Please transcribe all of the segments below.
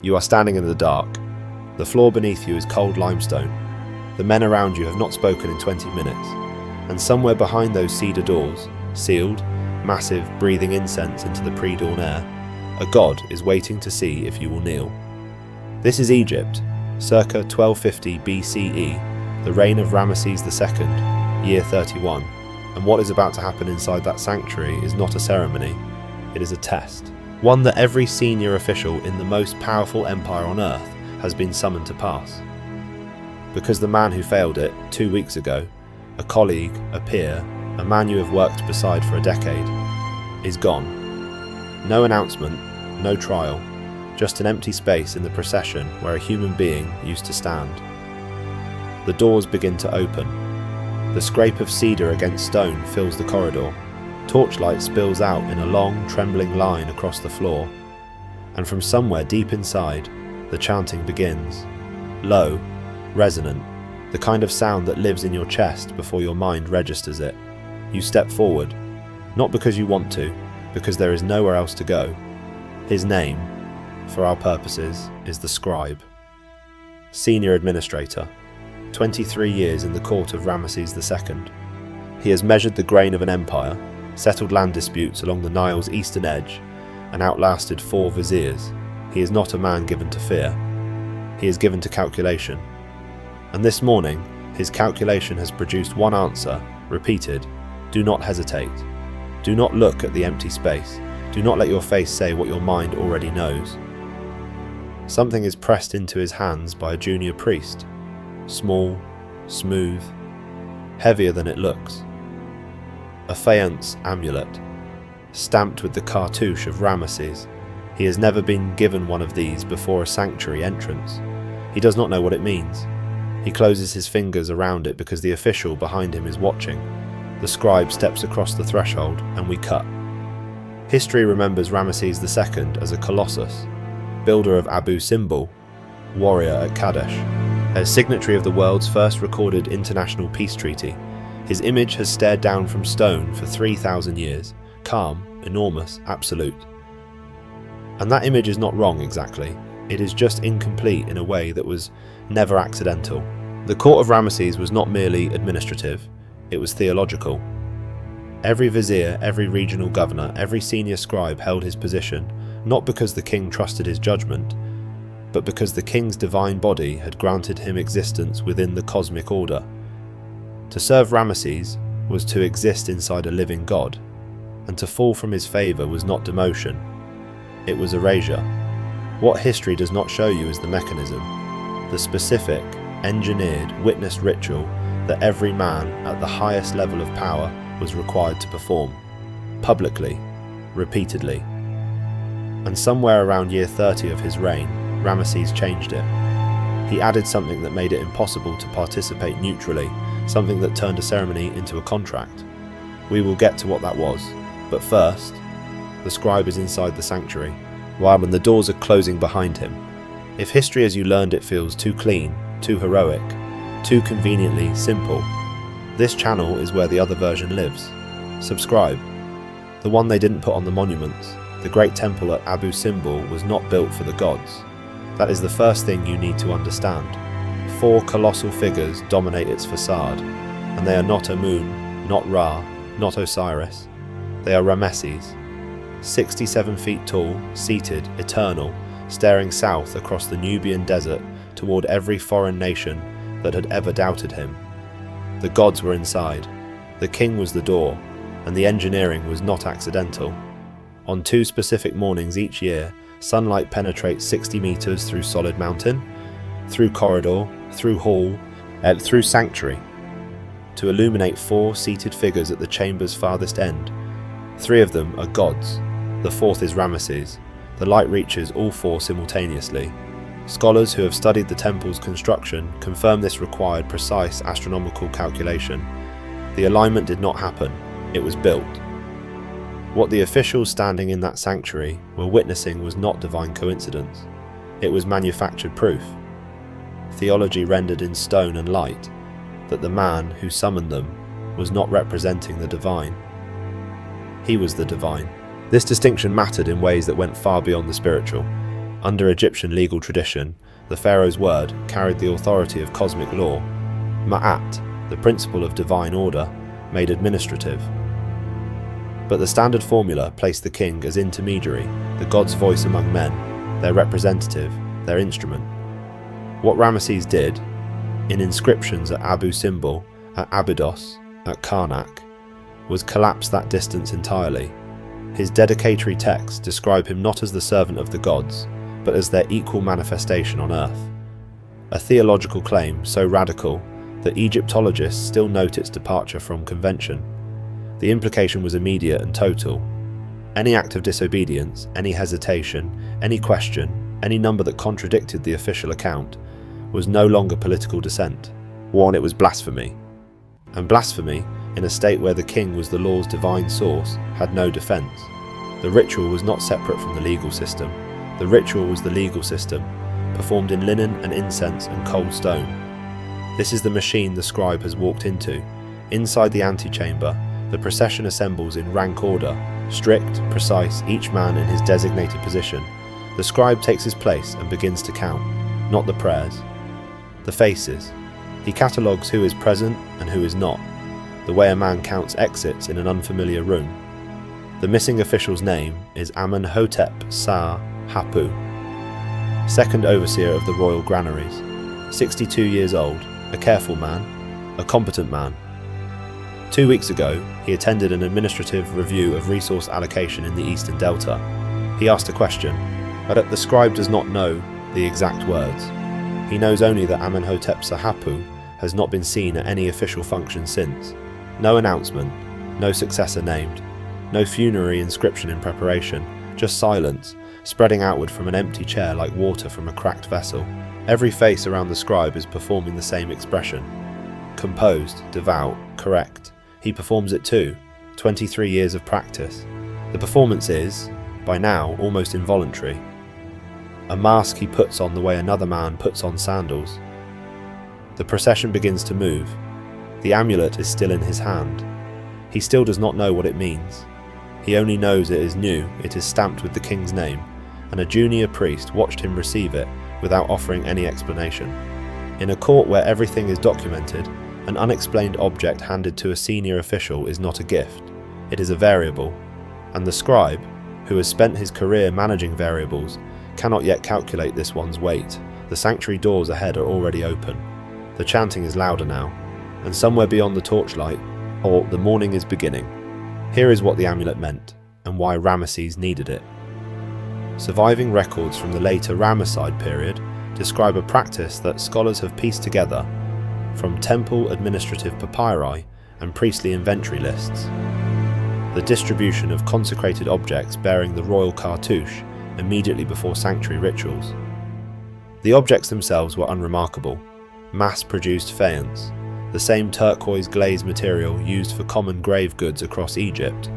You are standing in the dark. The floor beneath you is cold limestone. The men around you have not spoken in 20 minutes. And somewhere behind those cedar doors, sealed, massive, breathing incense into the pre-dawn air, a god is waiting to see if you will kneel. This is Egypt, circa 1250 BCE, the reign of Ramesses II, year 31, and what is about to happen inside that sanctuary is not a ceremony, it is a test. One that every senior official in the most powerful empire on earth has been summoned to pass. Because the man who failed it 2 weeks ago, a colleague, a peer, a man you have worked beside for a decade, is gone. No announcement, no trial, just an empty space in the procession where a human being used to stand. The doors begin to open. The scrape of cedar against stone fills the corridor. Torchlight spills out in a long, trembling line across the floor, and from somewhere deep inside, the chanting begins. Low, resonant, the kind of sound that lives in your chest before your mind registers it. You step forward, not because you want to, because there is nowhere else to go. His name, for our purposes, is the scribe. Senior administrator, 23 years in the court of Ramesses II. He has measured the grain of an empire, settled land disputes along the Nile's eastern edge, and outlasted 4 viziers. He is not a man given to fear. He is given to calculation. And this morning, his calculation has produced one answer, repeated: do not hesitate. Do not look at the empty space. Do not let your face say what your mind already knows. Something is pressed into his hands by a junior priest. Small, smooth, heavier than it looks. A faience amulet, stamped with the cartouche of Ramesses. He has never been given one of these before a sanctuary entrance. He does not know what it means. He closes his fingers around it because the official behind him is watching. The scribe steps across the threshold and we cut. History remembers Ramesses II as a colossus, builder of Abu Simbel, warrior at Kadesh, as signatory of the world's first recorded international peace treaty. His image has stared down from stone for 3,000 years, calm, enormous, absolute. And that image is not wrong exactly, it is just incomplete in a way that was never accidental. The court of Ramesses was not merely administrative, it was theological. Every vizier, every regional governor, every senior scribe held his position, not because the king trusted his judgment, but because the king's divine body had granted him existence within the cosmic order. To serve Ramesses was to exist inside a living god, and to fall from his favour was not demotion, it was erasure. What history does not show you is the mechanism, the specific, engineered, witnessed ritual that every man at the highest level of power was required to perform, publicly, repeatedly. And somewhere around year 30 of his reign, Ramesses changed it. He added something that made it impossible to participate neutrally, something that turned a ceremony into a contract. We will get to what that was, but first, the scribe is inside the sanctuary, while when the doors are closing behind him. If history as you learned it feels too clean, too heroic, too conveniently simple, this channel is where the other version lives. Subscribe. The one they didn't put on the monuments, the great temple at Abu Simbel, was not built for the gods. That is the first thing you need to understand. 4 colossal figures dominate its facade, and they are not Amun, not Ra, not Osiris. They are Ramesses, 67 feet tall, seated, eternal, staring south across the Nubian desert toward every foreign nation that had ever doubted him. The gods were inside, the king was the door, and the engineering was not accidental. On 2 specific mornings each year, sunlight penetrates 60 meters through solid mountain, through corridor, through hall, and through sanctuary, to illuminate 4 seated figures at the chamber's farthest end. 3 of them are gods, the 4th is Ramesses. The light reaches all 4 simultaneously. Scholars who have studied the temple's construction confirm this required precise astronomical calculation. The alignment did not happen, it was built. What the officials standing in that sanctuary were witnessing was not divine coincidence, it was manufactured proof. Theology rendered in stone and light, that the man who summoned them was not representing the divine. He was the divine. This distinction mattered in ways that went far beyond the spiritual. Under Egyptian legal tradition, the pharaoh's word carried the authority of cosmic law. Ma'at, the principle of divine order, made administrative. But the standard formula placed the king as intermediary, the god's voice among men, their representative, their instrument. What Ramesses did, in inscriptions at Abu Simbel, at Abydos, at Karnak, was collapse that distance entirely. His dedicatory texts describe him not as the servant of the gods, but as their equal manifestation on earth. A theological claim so radical that Egyptologists still note its departure from convention. The implication was immediate and total. Any act of disobedience, any hesitation, any question, any number that contradicted the official account, was no longer political dissent. One, it was blasphemy. And blasphemy, in a state where the king was the law's divine source, had no defence. The ritual was not separate from the legal system. The ritual was the legal system, performed in linen and incense and cold stone. This is the machine the scribe has walked into. Inside the antechamber, the procession assembles in rank order, strict, precise, each man in his designated position. The scribe takes his place and begins to count, not the prayers. The faces. He catalogues who is present and who is not, the way a man counts exits in an unfamiliar room. The missing official's name is Amenhotep Sar Hapu, second overseer of the royal granaries, 62 years old, a careful man, a competent man. 2 weeks ago, he attended an administrative review of resource allocation in the Eastern Delta. He asked a question, but the scribe does not know the exact words. He knows only that Amenhotep Sahapu has not been seen at any official function since. No announcement, no successor named, no funerary inscription in preparation, just silence, spreading outward from an empty chair like water from a cracked vessel. Every face around the scribe is performing the same expression. Composed, devout, correct. He performs it too, 23 years of practice. The performance is, by now, almost involuntary. A mask he puts on the way another man puts on sandals. The procession begins to move. The amulet is still in his hand. He still does not know what it means. He only knows it is new, it is stamped with the king's name, and a junior priest watched him receive it without offering any explanation. In a court where everything is documented, an unexplained object handed to a senior official is not a gift, it is a variable, and the scribe, who has spent his career managing variables, cannot yet calculate this one's weight. The sanctuary doors ahead are already open. The chanting is louder now, and somewhere beyond the torchlight, the morning is beginning. Here is what the amulet meant, and why Ramesses needed it. Surviving records from the later Ramesside period describe a practice that scholars have pieced together from temple administrative papyri and priestly inventory lists. The distribution of consecrated objects bearing the royal cartouche immediately before sanctuary rituals. The objects themselves were unremarkable, mass-produced faience, the same turquoise glaze material used for common grave goods across Egypt.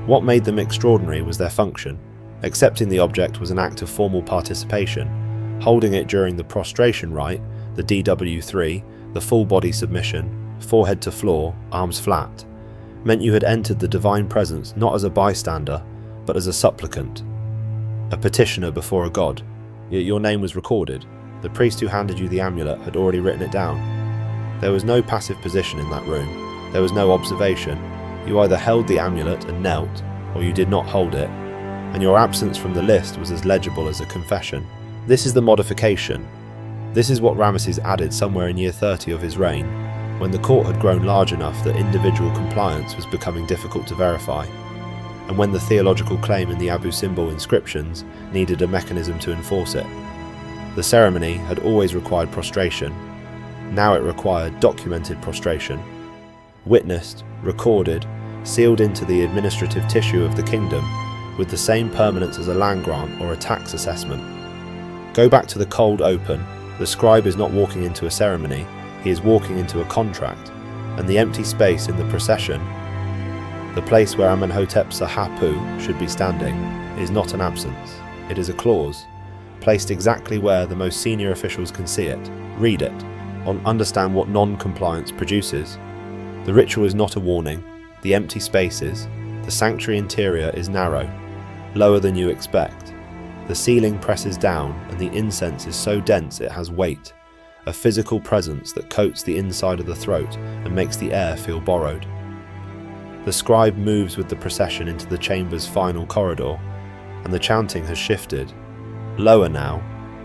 What made them extraordinary was their function. Accepting the object was an act of formal participation. Holding it during the prostration rite, the DW3, the full body submission, forehead to floor, arms flat, meant you had entered the divine presence not as a bystander, but as a supplicant, a petitioner before a god. Yet your name was recorded. The priest who handed you the amulet had already written it down. There was no passive position in that room. There was no observation. You either held the amulet and knelt, or you did not hold it, and your absence from the list was as legible as a confession. This is the modification. This is what Ramesses added somewhere in year 30 of his reign, when the court had grown large enough that individual compliance was becoming difficult to verify, and when the theological claim in the Abu Simbel inscriptions needed a mechanism to enforce it. The ceremony had always required prostration. Now it required documented prostration, witnessed, recorded, sealed into the administrative tissue of the kingdom with the same permanence as a land grant or a tax assessment. Go back to the cold open. The scribe is not walking into a ceremony, he is walking into a contract, and the empty space in the procession, the place where Amenhotep Sahapu should be standing, is not an absence, it is a clause, placed exactly where the most senior officials can see it, read it, understand what non-compliance produces. The ritual is not a warning, the empty spaces, the sanctuary interior is narrow, lower than you expect. The ceiling presses down and the incense is so dense it has weight, a physical presence that coats the inside of the throat and makes the air feel borrowed. The scribe moves with the procession into the chamber's final corridor, and the chanting has shifted, lower now,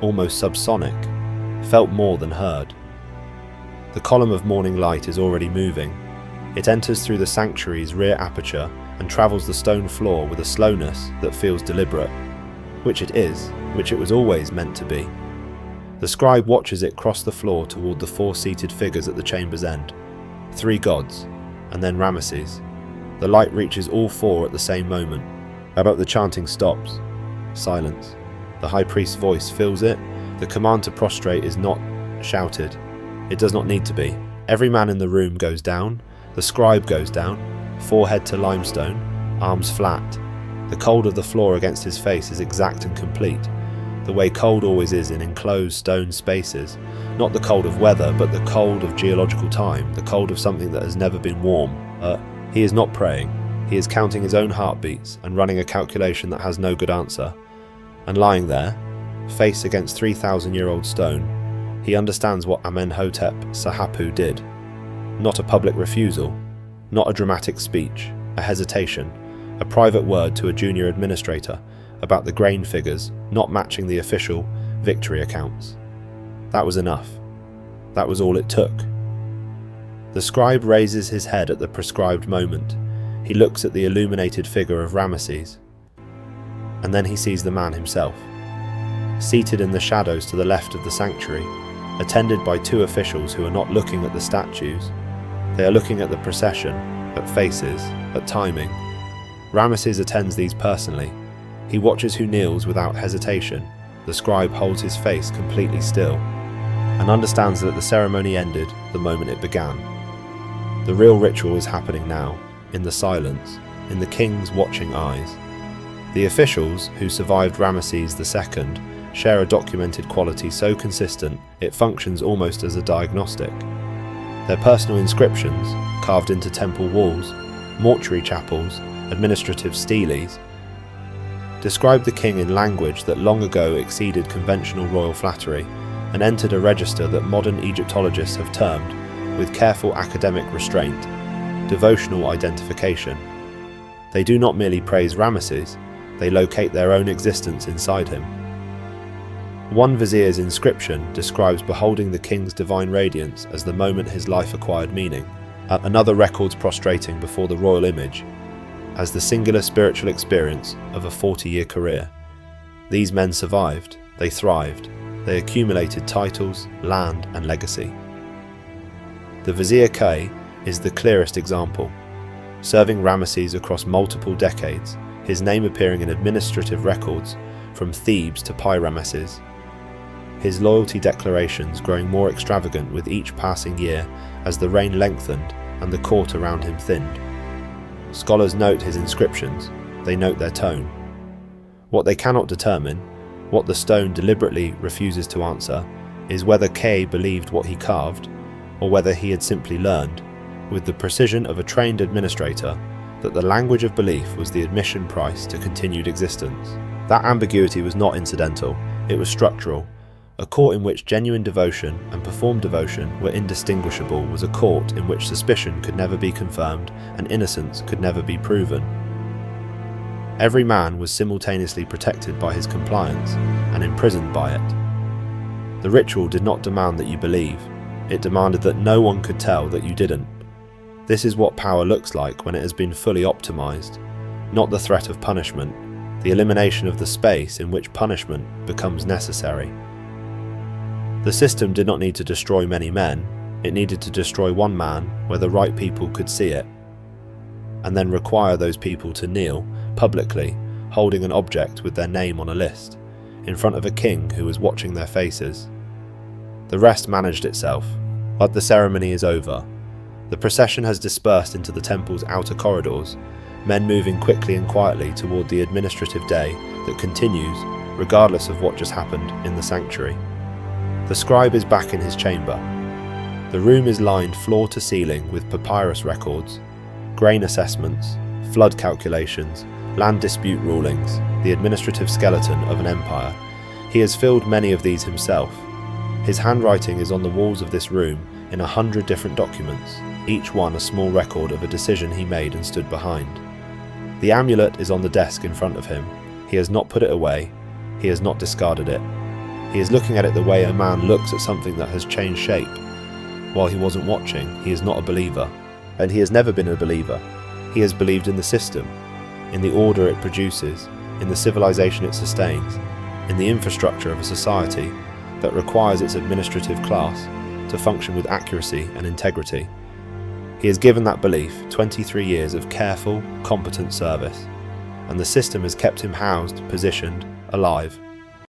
almost subsonic, felt more than heard. The column of morning light is already moving. It enters through the sanctuary's rear aperture and travels the stone floor with a slowness that feels deliberate, which it is, which it was always meant to be. The scribe watches it cross the floor toward the 4 seated figures at the chamber's end, 3 gods, and then Ramesses. The light reaches all 4 at the same moment. About the chanting stops. Silence. The high priest's voice fills it. The command to prostrate is not shouted. It does not need to be. Every man in the room goes down. The scribe goes down, forehead to limestone, arms flat. The cold of the floor against his face is exact and complete, the way cold always is in enclosed stone spaces. Not the cold of weather, but the cold of geological time, the cold of something that has never been warm. He is not praying. He is counting his own heartbeats and running a calculation that has no good answer. And lying there, face against 3,000-year-old stone, he understands what Amenhotep Sahapu did. Not a public refusal, not a dramatic speech, a hesitation, a private word to a junior administrator about the grain figures not matching the official victory accounts. That was enough. That was all it took. The scribe raises his head at the prescribed moment. He looks at the illuminated figure of Ramesses, and then he sees the man himself, seated in the shadows to the left of the sanctuary, attended by 2 officials who are not looking at the statues. They are looking at the procession, at faces, at timing. Ramesses attends these personally. He watches who kneels without hesitation. The scribe holds his face completely still, and understands that the ceremony ended the moment it began. The real ritual is happening now, in the silence, in the king's watching eyes. The officials who survived Ramesses II share a documented quality so consistent it functions almost as a diagnostic. Their personal inscriptions, carved into temple walls, mortuary chapels, administrative steles, describe the king in language that long ago exceeded conventional royal flattery and entered a register that modern Egyptologists have termed, with careful academic restraint, devotional identification. They do not merely praise Ramesses, they locate their own existence inside him. One vizier's inscription describes beholding the king's divine radiance as the moment his life acquired meaning. Another records prostrating before the royal image as the singular spiritual experience of a 40-year career. These men survived, they thrived, they accumulated titles, land and legacy. The Vizier K is the clearest example, serving Ramesses across multiple decades, his name appearing in administrative records from Thebes to Pi-Ramesses. His loyalty declarations growing more extravagant with each passing year as the reign lengthened and the court around him thinned. Scholars note his inscriptions, they note their tone. What they cannot determine, what the stone deliberately refuses to answer, is whether K believed what he carved, or whether he had simply learned, with the precision of a trained administrator, that the language of belief was the admission price to continued existence. That ambiguity was not incidental, it was structural. A court in which genuine devotion and performed devotion were indistinguishable was a court in which suspicion could never be confirmed and innocence could never be proven. Every man was simultaneously protected by his compliance and imprisoned by it. The ritual did not demand that you believe, it demanded that no one could tell that you didn't. This is what power looks like when it has been fully optimized, not the threat of punishment, the elimination of the space in which punishment becomes necessary. The system did not need to destroy many men, it needed to destroy one man where the right people could see it, and then require those people to kneel, publicly, holding an object with their name on a list, in front of a king who was watching their faces. The rest managed itself, but the ceremony is over. The procession has dispersed into the temple's outer corridors, men moving quickly and quietly toward the administrative day that continues, regardless of what just happened in the sanctuary. The scribe is back in his chamber. The room is lined floor to ceiling with papyrus records, grain assessments, flood calculations, land dispute rulings, the administrative skeleton of an empire. He has filled many of these himself. His handwriting is on the walls of this room in 100 different documents, each one a small record of a decision he made and stood behind. The amulet is on the desk in front of him. He has not put it away. He has not discarded it. He is looking at it the way a man looks at something that has changed shape. While he wasn't watching, he is not a believer. And he has never been a believer. He has believed in the system, in the order it produces, in the civilization it sustains, in the infrastructure of a society that requires its administrative class to function with accuracy and integrity. He has given that belief 23 years of careful, competent service, and the system has kept him housed, positioned, alive,